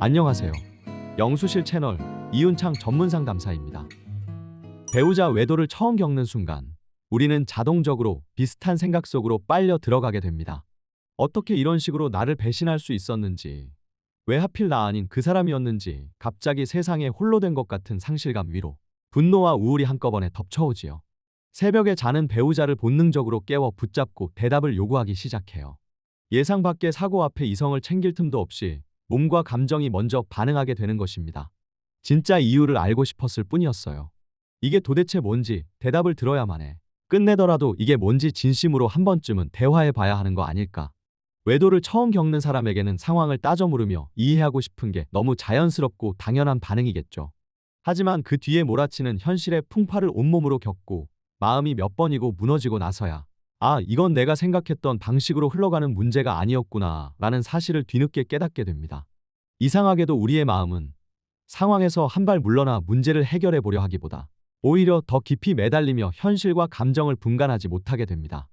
안녕하세요. 영수실 채널 이윤창 전문 상담사입니다. 배우자 외도를 처음 겪는 순간 우리는 자동적으로 비슷한 생각 속으로 빨려 들어가게 됩니다. 어떻게 이런 식으로 나를 배신할 수 있었는지, 왜 하필 나 아닌 그 사람이었는지 갑자기 세상에 홀로 된 것 같은 상실감 위로 분노와 우울이 한꺼번에 덮쳐오지요. 새벽에 자는 배우자를 본능적으로 깨워 붙잡고 대답을 요구하기 시작해요. 예상 밖의 사고 앞에 이성을 챙길 틈도 없이 몸과 감정이 먼저 반응하게 되는 것입니다. 진짜 이유를 알고 싶었을 뿐이었어요. 이게 도대체 뭔지 대답을 들어야만 해. 끝내더라도 이게 뭔지 진심으로 한 번쯤은 대화해 봐야 하는 거 아닐까. 외도를 처음 겪는 사람에게는 상황을 따져 물으며 이해하고 싶은 게 너무 자연스럽고 당연한 반응이겠죠. 하지만 그 뒤에 몰아치는 현실의 풍파를 온몸으로 겪고 마음이 몇 번이고 무너지고 나서야 이건 내가 생각했던 방식으로 흘러가는 문제가 아니었구나 라는 사실을 뒤늦게 깨닫게 됩니다. 이상하게도 우리의 마음은 상황에서 한 발 물러나 문제를 해결해 보려 하기보다 오히려 더 깊이 매달리며 현실과 감정을 분간하지 못하게 됩니다.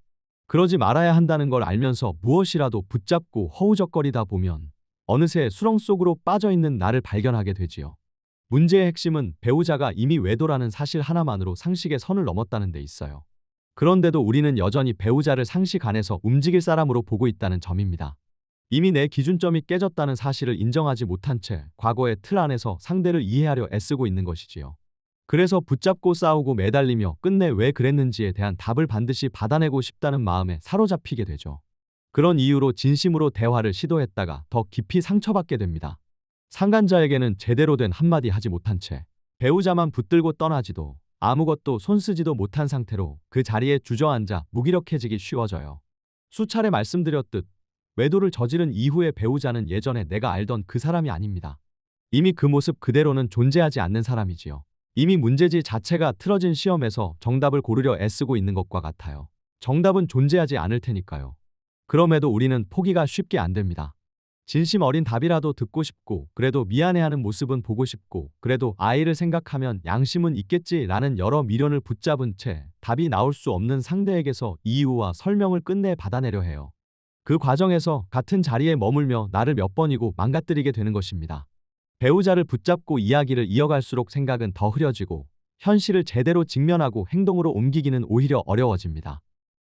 그러지 말아야 한다는 걸 알면서 무엇이라도 붙잡고 허우적거리다 보면 어느새 수렁 속으로 빠져있는 나를 발견하게 되지요. 문제의 핵심은 배우자가 이미 외도라는 사실 하나만으로 상식의 선을 넘었다는 데 있어요. 그런데도 우리는 여전히 배우자를 상식 안에서 움직일 사람으로 보고 있다는 점입니다. 이미 내 기준점이 깨졌다는 사실을 인정하지 못한 채 과거의 틀 안에서 상대를 이해하려 애쓰고 있는 것이지요. 그래서 붙잡고 싸우고 매달리며 끝내 왜 그랬는지에 대한 답을 반드시 받아내고 싶다는 마음에 사로잡히게 되죠. 그런 이유로 진심으로 대화를 시도했다가 더 깊이 상처받게 됩니다. 상간자에게는 제대로 된 한마디 하지 못한 채 배우자만 붙들고 떠나지도 아무것도 손쓰지도 못한 상태로 그 자리에 주저앉아 무기력해지기 쉬워져요. 수차례 말씀드렸듯 외도를 저지른 이후의 배우자는 예전에 내가 알던 그 사람이 아닙니다. 이미 그 모습 그대로는 존재하지 않는 사람이지요. 이미 문제지 자체가 틀어진 시험에서 정답을 고르려 애쓰고 있는 것과 같아요. 정답은 존재하지 않을 테니까요. 그럼에도 우리는 포기가 쉽게 안 됩니다. 진심 어린 답이라도 듣고 싶고, 그래도 미안해하는 모습은 보고 싶고, 그래도 아이를 생각하면 양심은 있겠지라는 여러 미련을 붙잡은 채 답이 나올 수 없는 상대에게서 이유와 설명을 끝내 받아내려 해요. 그 과정에서 같은 자리에 머물며 나를 몇 번이고 망가뜨리게 되는 것입니다. 배우자를 붙잡고 이야기를 이어갈수록 생각은 더 흐려지고 현실을 제대로 직면하고 행동으로 옮기기는 오히려 어려워집니다.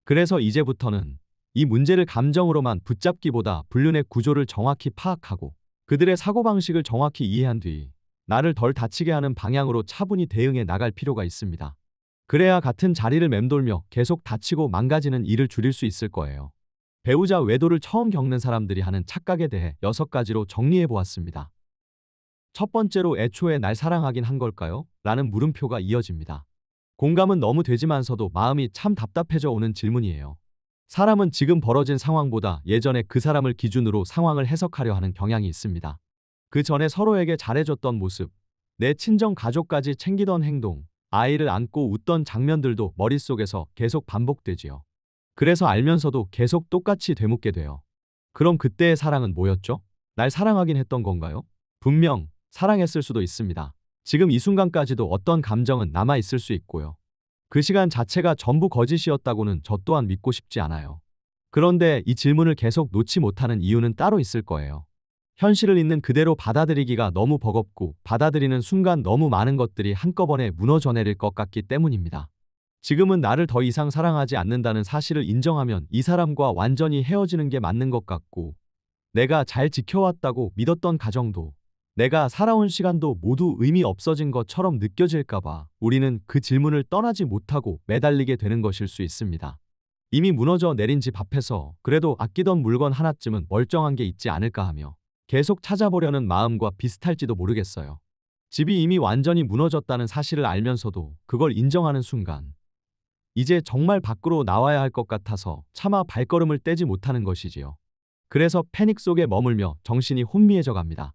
그래서 이제부터는 이 문제를 감정으로만 붙잡기보다 불륜의 구조를 정확히 파악하고 그들의 사고방식을 정확히 이해한 뒤 나를 덜 다치게 하는 방향으로 차분히 대응해 나갈 필요가 있습니다. 그래야 같은 자리를 맴돌며 계속 다치고 망가지는 일을 줄일 수 있을 거예요. 배우자 외도를 처음 겪는 사람들이 하는 착각에 대해 6가지로 정리해 보았습니다. 첫 번째로 애초에 날 사랑하긴 한 걸까요? 라는 물음표가 이어집니다. 공감은 너무 되지만서도 마음이 참 답답해져 오는 질문이에요. 사람은 지금 벌어진 상황보다 예전에 그 사람을 기준으로 상황을 해석하려 하는 경향이 있습니다. 그 전에 서로에게 잘해줬던 모습, 내 친정 가족까지 챙기던 행동, 아이를 안고 웃던 장면들도 머릿속에서 계속 반복되지요. 그래서 알면서도 계속 똑같이 되묻게 돼요. 그럼 그때의 사랑은 뭐였죠? 날 사랑하긴 했던 건가요? 분명 사랑했을 수도 있습니다. 지금 이 순간까지도 어떤 감정은 남아있을 수 있고요. 그 시간 자체가 전부 거짓이었다고는 저 또한 믿고 싶지 않아요. 그런데 이 질문을 계속 놓지 못하는 이유는 따로 있을 거예요. 현실을 있는 그대로 받아들이기가 너무 버겁고 받아들이는 순간 너무 많은 것들이 한꺼번에 무너져 내릴 것 같기 때문입니다. 지금은 나를 더 이상 사랑하지 않는다는 사실을 인정하면 이 사람과 완전히 헤어지는 게 맞는 것 같고, 내가 잘 지켜왔다고 믿었던 가정도, 내가 살아온 시간도 모두 의미 없어진 것처럼 느껴질까봐 우리는 그 질문을 떠나지 못하고 매달리게 되는 것일 수 있습니다. 이미 무너져 내린 집 앞에서 그래도 아끼던 물건 하나쯤은 멀쩡한 게 있지 않을까 하며 계속 찾아보려는 마음과 비슷할지도 모르겠어요. 집이 이미 완전히 무너졌다는 사실을 알면서도 그걸 인정하는 순간 이제 정말 밖으로 나와야 할 것 같아서 차마 발걸음을 떼지 못하는 것이지요. 그래서 패닉 속에 머물며 정신이 혼미해져 갑니다.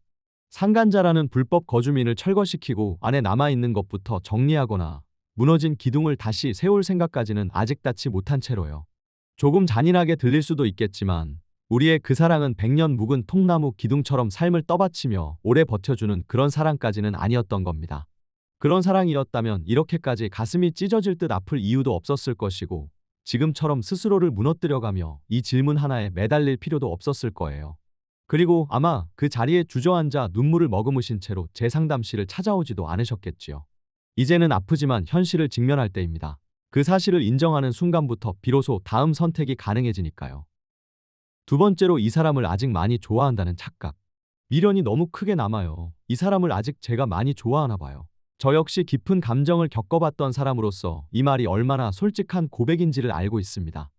상간자라는 불법 거주민을 철거시키고 안에 남아있는 것부터 정리하거나 무너진 기둥을 다시 세울 생각까지는 아직 닿지 못한 채로요. 조금 잔인하게 들릴 수도 있겠지만 우리의 그 사랑은 100년 묵은 통나무 기둥처럼 삶을 떠받치며 오래 버텨주는 그런 사랑까지는 아니었던 겁니다. 그런 사랑이었다면 이렇게까지 가슴이 찢어질 듯 아플 이유도 없었을 것이고 지금처럼 스스로를 무너뜨려가며 이 질문 하나에 매달릴 필요도 없었을 거예요. 그리고 아마 그 자리에 주저앉아 눈물을 머금으신 채로 제 상담실을 찾아오지도 않으셨겠지요. 이제는 아프지만 현실을 직면할 때입니다. 그 사실을 인정하는 순간부터 비로소 다음 선택이 가능해지니까요. 두 번째로 이 사람을 아직 많이 좋아한다는 착각. 미련이 너무 크게 남아요. 이 사람을 아직 제가 많이 좋아하나 봐요. 저 역시 깊은 감정을 겪어봤던 사람으로서 이 말이 얼마나 솔직한 고백인지를 알고 있습니다.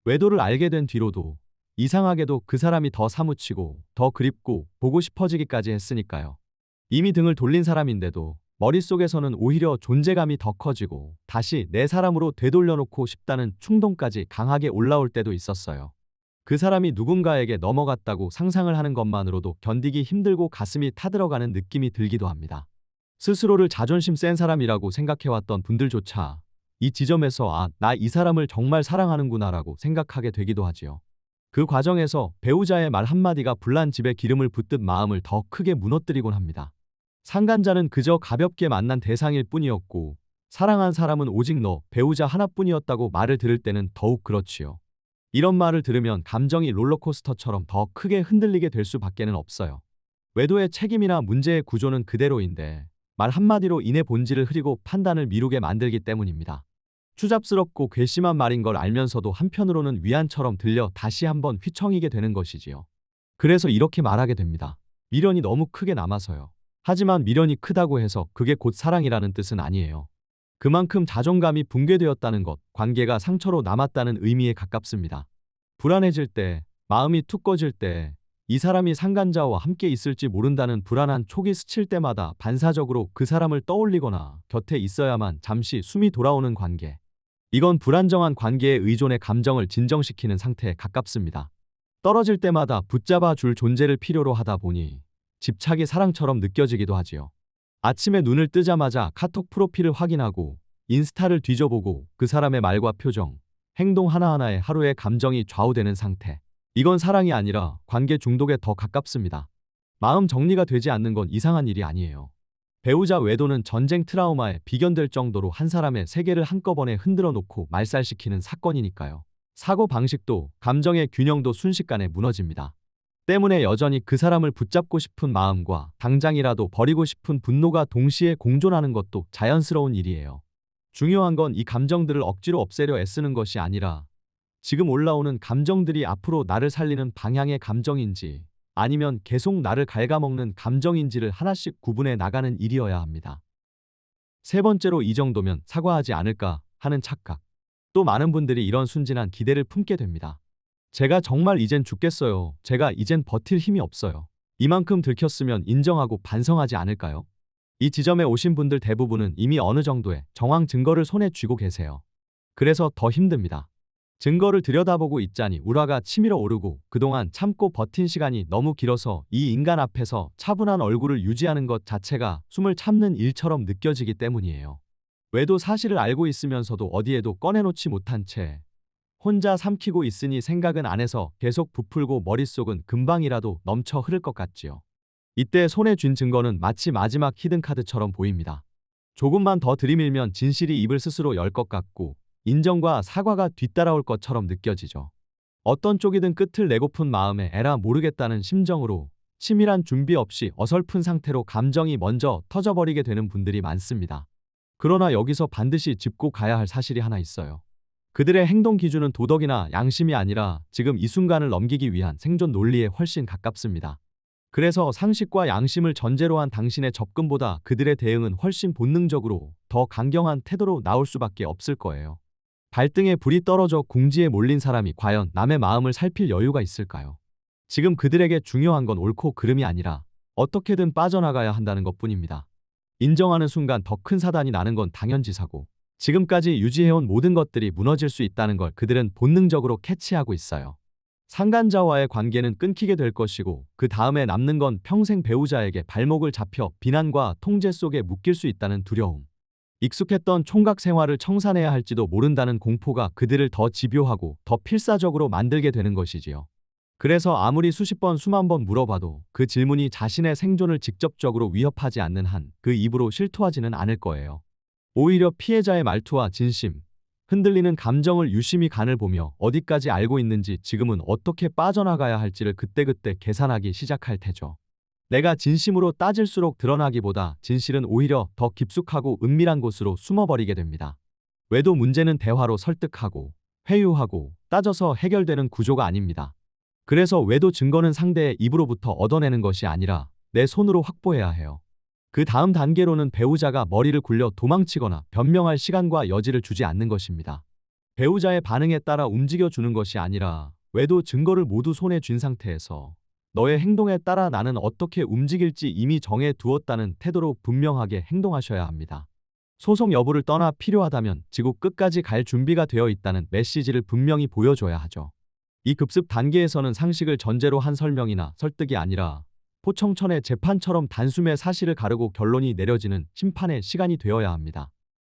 외도를 알게 된 뒤로도 이상하게도 그 사람이 더 사무치고 더 그립고 보고 싶어지기까지 했으니까요. 이미 등을 돌린 사람인데도 머릿속에서는 오히려 존재감이 더 커지고 다시 내 사람으로 되돌려놓고 싶다는 충동까지 강하게 올라올 때도 있었어요. 그 사람이 누군가에게 넘어갔다고 상상을 하는 것만으로도 견디기 힘들고 가슴이 타들어가는 느낌이 들기도 합니다. 스스로를 자존심 센 사람이라고 생각해왔던 분들조차 이 지점에서 나 이 사람을 정말 사랑하는구나라고 생각하게 되기도 하지요. 그 과정에서 배우자의 말 한마디가 불난 집에 기름을 붓듯 마음을 더 크게 무너뜨리곤 합니다. 상간자는 그저 가볍게 만난 대상일 뿐이었고 사랑한 사람은 오직 너, 배우자 하나뿐이었다고 말을 들을 때는 더욱 그렇지요. 이런 말을 들으면 감정이 롤러코스터처럼 더 크게 흔들리게 될 수밖에는 없어요. 외도의 책임이나 문제의 구조는 그대로인데 말 한마디로 인해 본질을 흐리고 판단을 미루게 만들기 때문입니다. 추잡스럽고 괘씸한 말인 걸 알면서도 한편으로는 위안처럼 들려 다시 한번 휘청이게 되는 것이지요. 그래서 이렇게 말하게 됩니다. 미련이 너무 크게 남아서요. 하지만 미련이 크다고 해서 그게 곧 사랑이라는 뜻은 아니에요. 그만큼 자존감이 붕괴되었다는 것, 관계가 상처로 남았다는 의미에 가깝습니다. 불안해질 때, 마음이 툭 꺼질 때, 이 사람이 상간자와 함께 있을지 모른다는 불안한 촉이 스칠 때마다 반사적으로 그 사람을 떠올리거나 곁에 있어야만 잠시 숨이 돌아오는 관계. 이건 불안정한 관계의 의존의 감정을 진정시키는 상태에 가깝습니다. 떨어질 때마다 붙잡아 줄 존재를 필요로 하다 보니 집착이 사랑처럼 느껴지기도 하지요. 아침에 눈을 뜨자마자 카톡 프로필을 확인하고 인스타를 뒤져보고 그 사람의 말과 표정, 행동 하나하나에 하루의 감정이 좌우되는 상태. 이건 사랑이 아니라 관계 중독에 더 가깝습니다. 마음 정리가 되지 않는 건 이상한 일이 아니에요. 배우자 외도는 전쟁 트라우마에 비견될 정도로 한 사람의 세계를 한꺼번에 흔들어 놓고 말살시키는 사건이니까요. 사고 방식도 감정의 균형도 순식간에 무너집니다. 때문에 여전히 그 사람을 붙잡고 싶은 마음과 당장이라도 버리고 싶은 분노가 동시에 공존하는 것도 자연스러운 일이에요. 중요한 건 이 감정들을 억지로 없애려 애쓰는 것이 아니라 지금 올라오는 감정들이 앞으로 나를 살리는 방향의 감정인지 아니면 계속 나를 갉아먹는 감정인지를 하나씩 구분해 나가는 일이어야 합니다. 세 번째로 이 정도면 사과하지 않을까 하는 착각. 또 많은 분들이 이런 순진한 기대를 품게 됩니다. 제가 정말 이젠 죽겠어요. 제가 이젠 버틸 힘이 없어요. 이만큼 들켰으면 인정하고 반성하지 않을까요? 이 지점에 오신 분들 대부분은 이미 어느 정도의 정황 증거를 손에 쥐고 계세요. 그래서 더 힘듭니다. 증거를 들여다보고 있자니 우라가 치밀어 오르고 그동안 참고 버틴 시간이 너무 길어서 이 인간 앞에서 차분한 얼굴을 유지하는 것 자체가 숨을 참는 일처럼 느껴지기 때문이에요. 외도 사실을 알고 있으면서도 어디에도 꺼내놓지 못한 채 혼자 삼키고 있으니 생각은 안에서 계속 부풀고 머릿속은 금방이라도 넘쳐 흐를 것 같지요. 이때 손에 쥔 증거는 마치 마지막 히든카드처럼 보입니다. 조금만 더 들이밀면 진실이 입을 스스로 열 것 같고 인정과 사과가 뒤따라올 것처럼 느껴지죠. 어떤 쪽이든 끝을 내고픈 마음에 에라 모르겠다는 심정으로 치밀한 준비 없이 어설픈 상태로 감정이 먼저 터져버리게 되는 분들이 많습니다. 그러나 여기서 반드시 짚고 가야 할 사실이 하나 있어요. 그들의 행동 기준은 도덕이나 양심이 아니라 지금 이 순간을 넘기기 위한 생존 논리에 훨씬 가깝습니다. 그래서 상식과 양심을 전제로 한 당신의 접근보다 그들의 대응은 훨씬 본능적으로 더 강경한 태도로 나올 수밖에 없을 거예요. 발등에 불이 떨어져 궁지에 몰린 사람이 과연 남의 마음을 살필 여유가 있을까요? 지금 그들에게 중요한 건 옳고 그름이 아니라 어떻게든 빠져나가야 한다는 것뿐입니다. 인정하는 순간 더 큰 사단이 나는 건 당연지사고 지금까지 유지해온 모든 것들이 무너질 수 있다는 걸 그들은 본능적으로 캐치하고 있어요. 상간자와의 관계는 끊기게 될 것이고 그 다음에 남는 건 평생 배우자에게 발목을 잡혀 비난과 통제 속에 묶일 수 있다는 두려움. 익숙했던 총각 생활을 청산해야 할지도 모른다는 공포가 그들을 더 집요하고 더 필사적으로 만들게 되는 것이지요. 그래서 아무리 수십 번 수만 번 물어봐도 그 질문이 자신의 생존을 직접적으로 위협하지 않는 한 그 입으로 실토하지는 않을 거예요. 오히려 피해자의 말투와 진심, 흔들리는 감정을 유심히 간을 보며 어디까지 알고 있는지, 지금은 어떻게 빠져나가야 할지를 그때그때 계산하기 시작할 테죠. 내가 진심으로 따질수록 드러나기보다 진실은 오히려 더 깊숙하고 은밀한 곳으로 숨어버리게 됩니다. 외도 문제는 대화로 설득하고 회유하고 따져서 해결되는 구조가 아닙니다. 그래서 외도 증거는 상대의 입으로부터 얻어내는 것이 아니라 내 손으로 확보해야 해요. 그 다음 단계로는 배우자가 머리를 굴려 도망치거나 변명할 시간과 여지를 주지 않는 것입니다. 배우자의 반응에 따라 움직여주는 것이 아니라 외도 증거를 모두 손에 쥔 상태에서 너의 행동에 따라 나는 어떻게 움직일지 이미 정해 두었다는 태도로 분명하게 행동하셔야 합니다. 소송 여부를 떠나 필요하다면 지구 끝까지 갈 준비가 되어 있다는 메시지를 분명히 보여줘야 하죠. 이 급습 단계에서는 상식을 전제로 한 설명이나 설득이 아니라 포청천의 재판처럼 단숨에 사실을 가르고 결론이 내려지는 심판의 시간이 되어야 합니다.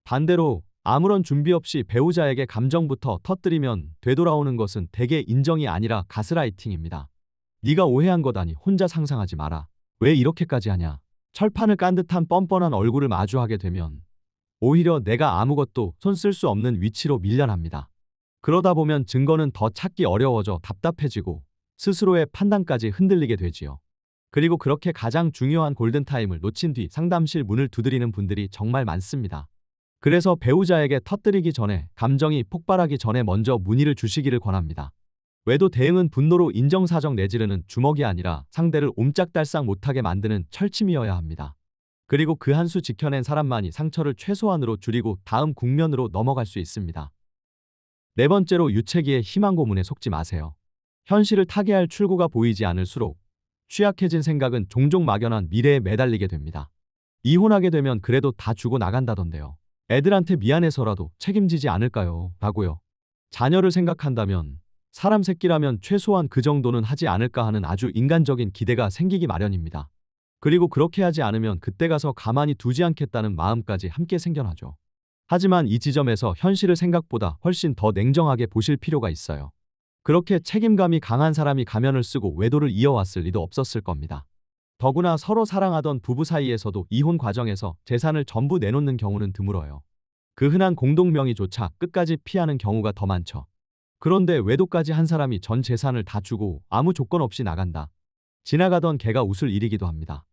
반대로 아무런 준비 없이 배우자에게 감정부터 터뜨리면 되돌아오는 것은 대개 인정이 아니라 가스라이팅입니다. 네가 오해한 거다니 혼자 상상하지 마라. 왜 이렇게까지 하냐. 철판을 깐 듯한 뻔뻔한 얼굴을 마주하게 되면 오히려 내가 아무것도 손 쓸 수 없는 위치로 밀려납니다. 그러다 보면 증거는 더 찾기 어려워져 답답해지고 스스로의 판단까지 흔들리게 되지요. 그리고 그렇게 가장 중요한 골든타임을 놓친 뒤 상담실 문을 두드리는 분들이 정말 많습니다. 그래서 배우자에게 터뜨리기 전에, 감정이 폭발하기 전에 먼저 문의를 주시기를 권합니다. 외도 대응은 분노로 인정사정 내지르는 주먹이 아니라 상대를 옴짝달싹 못하게 만드는 철침이어야 합니다. 그리고 그 한 수 지켜낸 사람만이 상처를 최소한으로 줄이고 다음 국면으로 넘어갈 수 있습니다. 네 번째로, 유체기의 희망 고문에 속지 마세요. 현실을 타개할 출구가 보이지 않을수록 취약해진 생각은 종종 막연한 미래에 매달리게 됩니다. 이혼하게 되면 그래도 다 주고 나간다던데요. 애들한테 미안해서라도 책임지지 않을까요? 라고요. 자녀를 생각한다면, 사람 새끼라면 최소한 그 정도는 하지 않을까 하는 아주 인간적인 기대가 생기기 마련입니다. 그리고 그렇게 하지 않으면 그때 가서 가만히 두지 않겠다는 마음까지 함께 생겨나죠. 하지만 이 지점에서 현실을 생각보다 훨씬 더 냉정하게 보실 필요가 있어요. 그렇게 책임감이 강한 사람이 가면을 쓰고 외도를 이어왔을 리도 없었을 겁니다. 더구나 서로 사랑하던 부부 사이에서도 이혼 과정에서 재산을 전부 내놓는 경우는 드물어요. 그 흔한 공동명의조차 끝까지 피하는 경우가 더 많죠. 그런데 외도까지 한 사람이 전 재산을 다 주고 아무 조건 없이 나간다. 지나가던 개가 웃을 일이기도 합니다.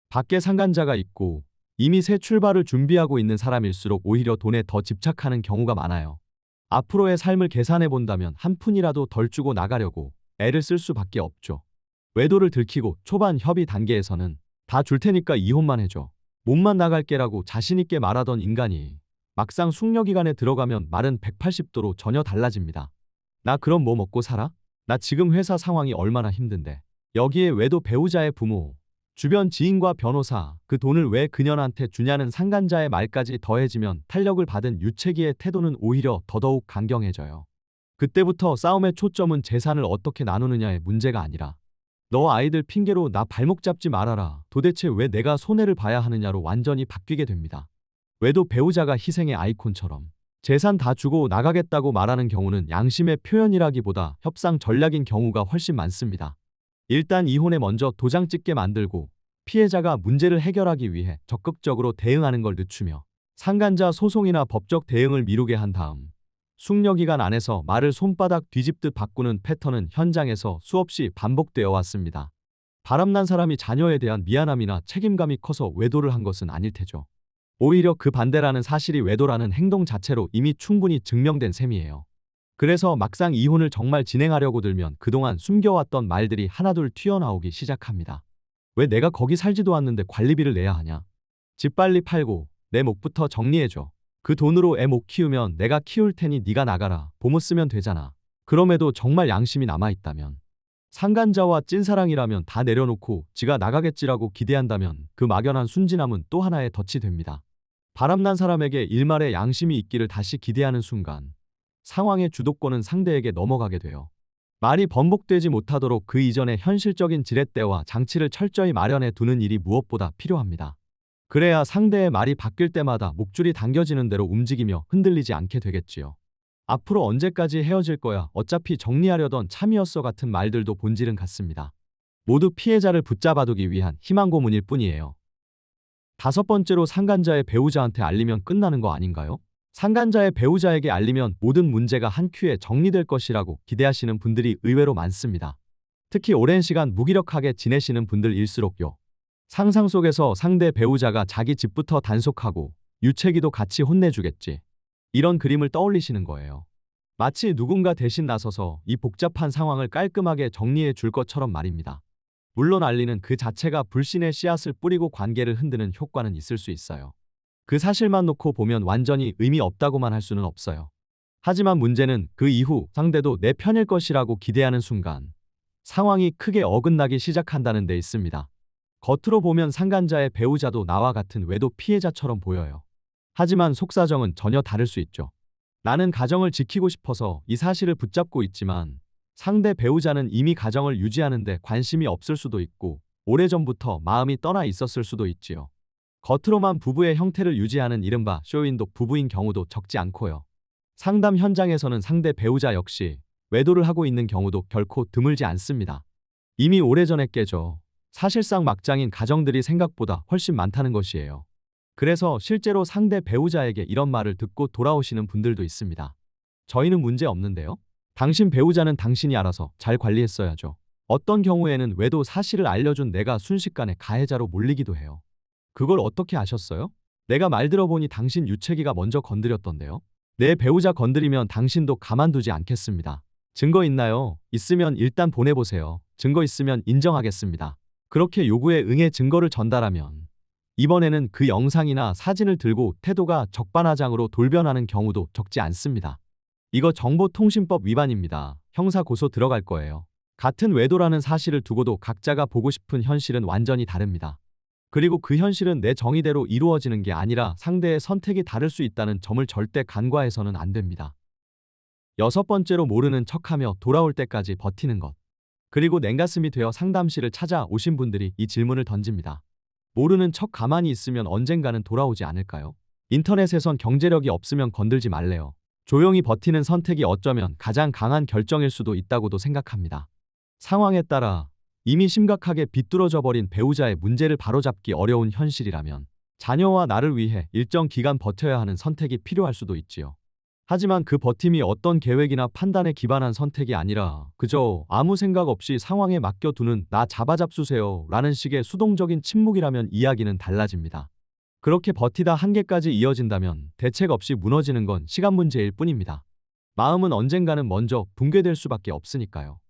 밖에 상간자가 있고 이미 새 출발을 준비하고 있는 사람일수록 오히려 돈에 더 집착하는 경우가 많아요. 앞으로의 삶을 계산해 본다면 한 푼이라도 덜 주고 나가려고 애를 쓸 수밖에 없죠. 외도를 들키고 초반 협의 단계에서는 다 줄 테니까 이혼만 해줘, 몸만 나갈게라고 자신있게 말하던 인간이 막상 숙려기간에 들어가면 말은 180도로 전혀 달라집니다. 나 그럼 뭐 먹고 살아? 나 지금 회사 상황이 얼마나 힘든데. 여기에 외도 배우자의 부모, 주변 지인과 변호사, 그 돈을 왜 그년한테 주냐는 상간자의 말까지 더해지면 탄력을 받은 유체기의 태도는 오히려 더더욱 강경해져요. 그때부터 싸움의 초점은 재산을 어떻게 나누느냐의 문제가 아니라 너 아이들 핑계로 나 발목 잡지 말아라, 도대체 왜 내가 손해를 봐야 하느냐로 완전히 바뀌게 됩니다. 외도 배우자가 희생의 아이콘처럼 재산 다 주고 나가겠다고 말하는 경우는 양심의 표현이라기보다 협상 전략인 경우가 훨씬 많습니다. 일단 이혼에 먼저 도장 찍게 만들고 피해자가 문제를 해결하기 위해 적극적으로 대응하는 걸 늦추며 상간자 소송이나 법적 대응을 미루게 한 다음 숙려기간 안에서 말을 손바닥 뒤집듯 바꾸는 패턴은 현장에서 수없이 반복되어 왔습니다. 바람난 사람이 자녀에 대한 미안함이나 책임감이 커서 외도를 한 것은 아닐 테죠. 오히려 그 반대라는 사실이 외도라는 행동 자체로 이미 충분히 증명된 셈이에요. 그래서 막상 이혼을 정말 진행하려고 들면 그동안 숨겨왔던 말들이 하나둘 튀어나오기 시작합니다. 왜 내가 거기 살지도 않는데 관리비를 내야 하냐? 집 빨리 팔고 내 목부터 정리해줘. 그 돈으로 애 못 키우면 내가 키울 테니 네가 나가라. 보모 쓰면 되잖아. 그럼에도 정말 양심이 남아있다면, 상간자와 찐사랑이라면 다 내려놓고 지가 나가겠지라고 기대한다면 그 막연한 순진함은 또 하나의 덫이 됩니다. 바람난 사람에게 일말의 양심이 있기를 다시 기대하는 순간 상황의 주도권은 상대에게 넘어가게 돼요. 말이 번복되지 못하도록 그 이전의 현실적인 지렛대와 장치를 철저히 마련해 두는 일이 무엇보다 필요합니다. 그래야 상대의 말이 바뀔 때마다 목줄이 당겨지는 대로 움직이며 흔들리지 않게 되겠지요. 앞으로 언제까지 헤어질 거야, 어차피 정리하려던 참이었어 같은 말들도 본질은 같습니다. 모두 피해자를 붙잡아두기 위한 희망 고문일 뿐이에요. 다섯 번째로, 상간자의 배우자한테 알리면 끝나는 거 아닌가요? 상간자의 배우자에게 알리면 모든 문제가 한 큐에 정리될 것이라고 기대하시는 분들이 의외로 많습니다. 특히 오랜 시간 무기력하게 지내시는 분들일수록요. 상상 속에서 상대 배우자가 자기 집부터 단속하고 유책이도 같이 혼내주겠지. 이런 그림을 떠올리시는 거예요. 마치 누군가 대신 나서서 이 복잡한 상황을 깔끔하게 정리해 줄 것처럼 말입니다. 물론 알리는 그 자체가 불신의 씨앗을 뿌리고 관계를 흔드는 효과는 있을 수 있어요. 그 사실만 놓고 보면 완전히 의미 없다고만 할 수는 없어요. 하지만 문제는 그 이후 상대도 내 편일 것이라고 기대하는 순간 상황이 크게 어긋나기 시작한다는 데 있습니다. 겉으로 보면 상간자의 배우자도 나와 같은 외도 피해자처럼 보여요. 하지만 속사정은 전혀 다를 수 있죠. 나는 가정을 지키고 싶어서 이 사실을 붙잡고 있지만 상대 배우자는 이미 가정을 유지하는데 관심이 없을 수도 있고 오래전부터 마음이 떠나 있었을 수도 있지요. 겉으로만 부부의 형태를 유지하는 이른바 쇼윈도 부부인 경우도 적지 않고요. 상담 현장에서는 상대 배우자 역시 외도를 하고 있는 경우도 결코 드물지 않습니다. 이미 오래전에 깨져 사실상 막장인 가정들이 생각보다 훨씬 많다는 것이에요. 그래서 실제로 상대 배우자에게 이런 말을 듣고 돌아오시는 분들도 있습니다. 저희는 문제 없는데요. 당신 배우자는 당신이 알아서 잘 관리했어야죠. 어떤 경우에는 외도 사실을 알려준 내가 순식간에 가해자로 몰리기도 해요. 그걸 어떻게 아셨어요? 내가 말 들어보니 당신 유채기가 먼저 건드렸던데요. 내 배우자 건드리면 당신도 가만두지 않겠습니다. 증거 있나요? 있으면 일단 보내보세요. 증거 있으면 인정하겠습니다. 그렇게 요구에 응해 증거를 전달하면 이번에는 그 영상이나 사진을 들고 태도가 적반하장으로 돌변하는 경우도 적지 않습니다. 이거 정보통신법 위반입니다. 형사 고소 들어갈 거예요. 같은 외도라는 사실을 두고도 각자가 보고 싶은 현실은 완전히 다릅니다. 그리고 그 현실은 내 정의대로 이루어지는 게 아니라 상대의 선택이 다를 수 있다는 점을 절대 간과해서는 안 됩니다. 여섯 번째로 모르는 척하며 돌아올 때까지 버티는 것. 그리고 냉가슴이 되어 상담실을 찾아오신 분들이 이 질문을 던집니다. 모르는 척 가만히 있으면 언젠가는 돌아오지 않을까요? 인터넷에선 경제력이 없으면 건들지 말래요. 조용히 버티는 선택이 어쩌면 가장 강한 결정일 수도 있다고도 생각합니다. 상황에 따라 이미 심각하게 비뚤어져 버린 배우자의 문제를 바로잡기 어려운 현실이라면 자녀와 나를 위해 일정 기간 버텨야 하는 선택이 필요할 수도 있지요. 하지만 그 버팀이 어떤 계획이나 판단에 기반한 선택이 아니라 그저 아무 생각 없이 상황에 맡겨두는 나 잡아잡수세요 라는 식의 수동적인 침묵이라면 이야기는 달라집니다. 그렇게 버티다 한계까지 이어진다면 대책 없이 무너지는 건 시간 문제일 뿐입니다. 마음은 언젠가는 먼저 붕괴될 수밖에 없으니까요.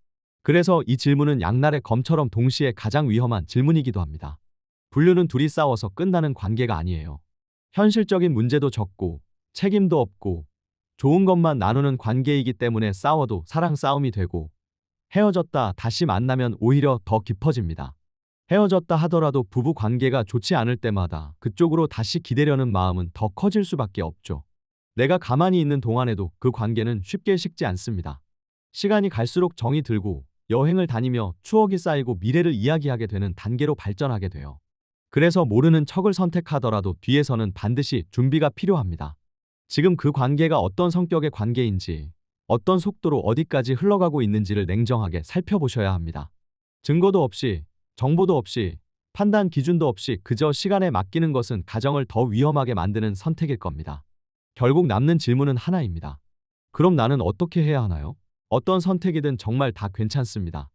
그래서 이 질문은 양날의 검처럼 동시에 가장 위험한 질문이기도 합니다. 분류는 둘이 싸워서 끝나는 관계가 아니에요. 현실적인 문제도 적고 책임도 없고 좋은 것만 나누는 관계이기 때문에 싸워도 사랑 싸움이 되고 헤어졌다 다시 만나면 오히려 더 깊어집니다. 헤어졌다 하더라도 부부 관계가 좋지 않을 때마다 그쪽으로 다시 기대려는 마음은 더 커질 수밖에 없죠. 내가 가만히 있는 동안에도 그 관계는 쉽게 식지 않습니다. 시간이 갈수록 정이 들고 여행을 다니며 추억이 쌓이고 미래를 이야기하게 되는 단계로 발전하게 돼요. 그래서 모르는 척을 선택하더라도 뒤에서는 반드시 준비가 필요합니다. 지금 그 관계가 어떤 성격의 관계인지, 어떤 속도로 어디까지 흘러가고 있는지를 냉정하게 살펴보셔야 합니다. 증거도 없이, 정보도 없이, 판단 기준도 없이 그저 시간에 맡기는 것은 가정을 더 위험하게 만드는 선택일 겁니다. 결국 남는 질문은 하나입니다. 그럼 나는 어떻게 해야 하나요? 어떤 선택이든 정말 다 괜찮습니다.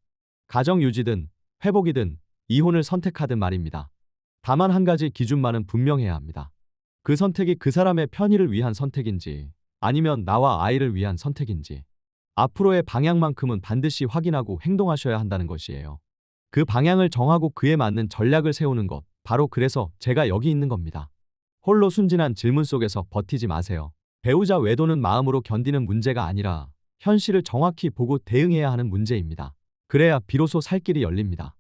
가정 유지든, 회복이든, 이혼을 선택하든 말입니다. 다만 한 가지 기준만은 분명해야 합니다. 그 선택이 그 사람의 편의를 위한 선택인지 아니면 나와 아이를 위한 선택인지 앞으로의 방향만큼은 반드시 확인하고 행동하셔야 한다는 것이에요. 그 방향을 정하고 그에 맞는 전략을 세우는 것, 바로 그래서 제가 여기 있는 겁니다. 홀로 순진한 질문 속에서 버티지 마세요. 배우자 외도는 마음으로 견디는 문제가 아니라 현실을 정확히 보고 대응해야 하는 문제입니다. 그래야 비로소 살 길이 열립니다.